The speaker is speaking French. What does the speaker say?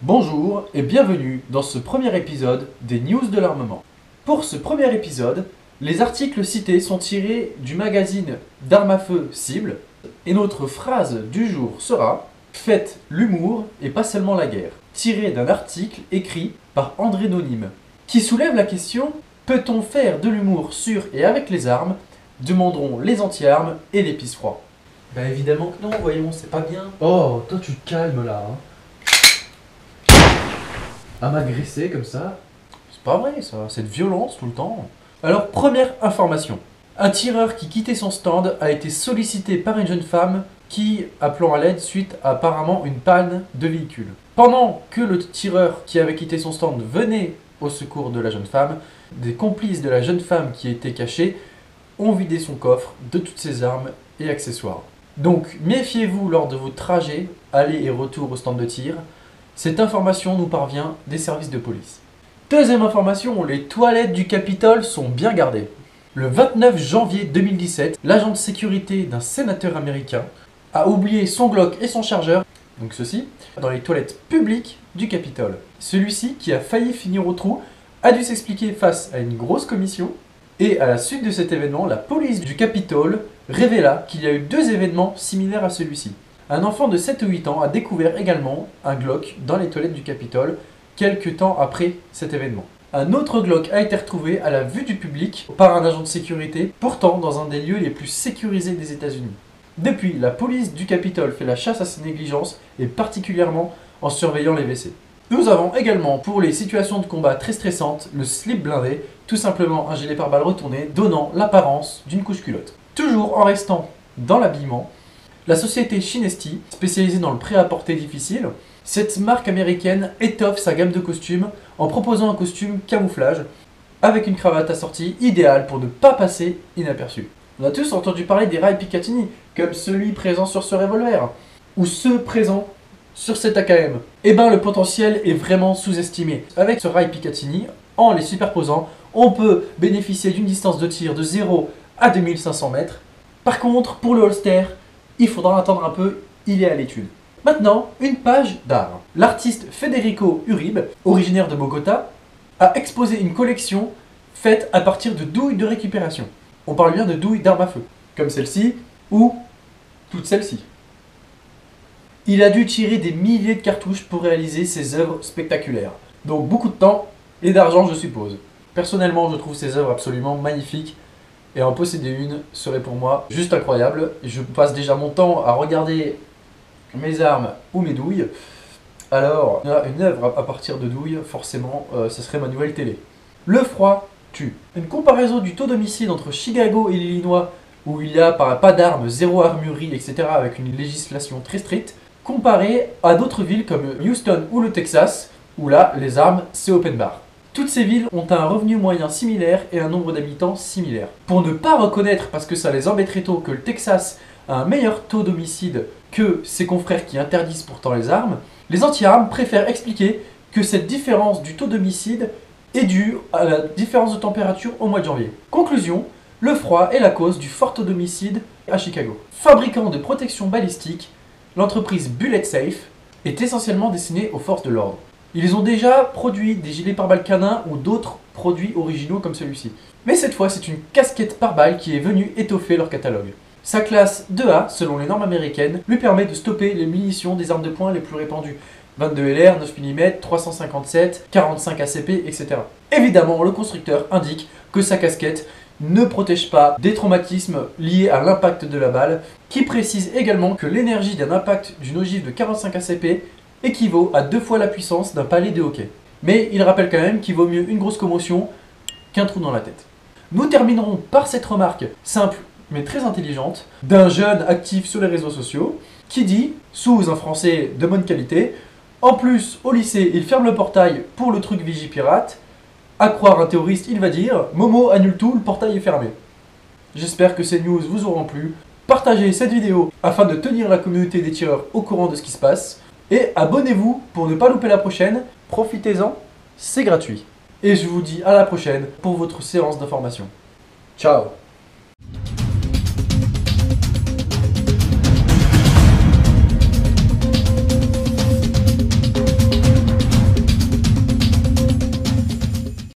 Bonjour et bienvenue dans ce premier épisode des News de l'armement. Pour ce premier épisode, les articles cités sont tirés du magazine d'armes à feu Cible et notre phrase du jour sera « Faites l'humour et pas seulement la guerre », tiré d'un article écrit par André Nonime, qui soulève la question « Peut-on faire de l'humour sur et avec les armes ?» demanderont les anti-armes et les pisse-froids. Bah évidemment que non, voyons, c'est pas bien. Oh, toi tu te calmes là. À m'agresser comme ça. C'est pas vrai ça, cette violence tout le temps. Alors première information. Un tireur qui quittait son stand a été sollicité par une jeune femme qui, appelant à l'aide suite à apparemment une panne de véhicule. Pendant que le tireur qui avait quitté son stand venait au secours de la jeune femme, des complices de la jeune femme qui était cachée ont vidé son coffre de toutes ses armes et accessoires. Donc méfiez-vous lors de vos trajets, aller et retour au stand de tir. Cette information nous parvient des services de police. Deuxième information, les toilettes du Capitole sont bien gardées. Le 29 janvier 2017, l'agent de sécurité d'un sénateur américain a oublié son Glock et son chargeur, donc ceci, dans les toilettes publiques du Capitole. Celui-ci, qui a failli finir au trou, a dû s'expliquer face à une grosse commission. Et à la suite de cet événement, la police du Capitole révéla qu'il y a eu deux événements similaires à celui-ci. Un enfant de 7 ou 8 ans a découvert également un Glock dans les toilettes du Capitole quelques temps après cet événement. Un autre Glock a été retrouvé à la vue du public par un agent de sécurité, pourtant dans un des lieux les plus sécurisés des États-Unis. Depuis, la police du Capitole fait la chasse à ces négligences et particulièrement en surveillant les WC. Nous avons également, pour les situations de combat très stressantes, le slip blindé, tout simplement un gilet pare-balles retourné donnant l'apparence d'une couche culotte. Toujours en restant dans l'habillement, la société Shinesti, spécialisée dans le prêt-à-porter difficile, cette marque américaine étoffe sa gamme de costumes en proposant un costume camouflage avec une cravate assortie idéale pour ne pas passer inaperçu. On a tous entendu parler des rails Picatinny, comme celui présent sur ce revolver, ou ceux présents sur cet AKM. Eh ben le potentiel est vraiment sous-estimé. Avec ce rail Picatinny, en les superposant, on peut bénéficier d'une distance de tir de 0 à 2500 mètres. Par contre, pour le holster, il faudra attendre un peu, il est à l'étude. Maintenant, une page d'art. L'artiste Federico Uribe, originaire de Bogota, a exposé une collection faite à partir de douilles de récupération. On parle bien de douilles d'armes à feu, comme celle-ci ou toutes celles-ci. Il a dû tirer des milliers de cartouches pour réaliser ses œuvres spectaculaires. Donc beaucoup de temps et d'argent, je suppose. Personnellement, je trouve ces œuvres absolument magnifiques. Et en posséder une serait pour moi juste incroyable. Je passe déjà mon temps à regarder mes armes ou mes douilles. Alors, une œuvre à partir de douilles, forcément, ce serait ma nouvelle télé. Le froid tue. Une comparaison du taux d'homicide entre Chicago et l'Illinois, où il y a pas d'armes, zéro armurerie, etc., avec une législation très stricte, comparé à d'autres villes comme Houston ou le Texas, où là, les armes, c'est open bar. Toutes ces villes ont un revenu moyen similaire et un nombre d'habitants similaire. Pour ne pas reconnaître, parce que ça les embêterait trop, que le Texas a un meilleur taux d'homicide que ses confrères qui interdisent pourtant les armes, les anti-armes préfèrent expliquer que cette différence du taux d'homicide est due à la différence de température au mois de janvier. Conclusion, le froid est la cause du fort taux d'homicide à Chicago. Fabricant de protection balistique, l'entreprise Bullet Safe est essentiellement destinée aux forces de l'ordre. Ils ont déjà produit des gilets pare-balles canins ou d'autres produits originaux comme celui-ci. Mais cette fois, c'est une casquette pare-balles qui est venue étoffer leur catalogue. Sa classe 2A, selon les normes américaines, lui permet de stopper les munitions des armes de poing les plus répandues. 22 LR, 9 mm, 357, 45 ACP, etc. Évidemment, le constructeur indique que sa casquette ne protège pas des traumatismes liés à l'impact de la balle, qui précise également que l'énergie d'un impact d'une ogive de 45 ACP équivaut à 2 fois la puissance d'un palais de hockey. Mais il rappelle quand même qu'il vaut mieux une grosse commotion qu'un trou dans la tête. Nous terminerons par cette remarque simple mais très intelligente d'un jeune actif sur les réseaux sociaux qui dit, sous un français de bonne qualité, en plus au lycée il ferme le portail pour le truc Vigipirate, à croire un théoriste il va dire, Momo annule tout, le portail est fermé. J'espère que ces news vous auront plu. Partagez cette vidéo afin de tenir la communauté des tireurs au courant de ce qui se passe. Et abonnez-vous pour ne pas louper la prochaine. Profitez-en, c'est gratuit. Et je vous dis à la prochaine pour votre séance d'information. Ciao!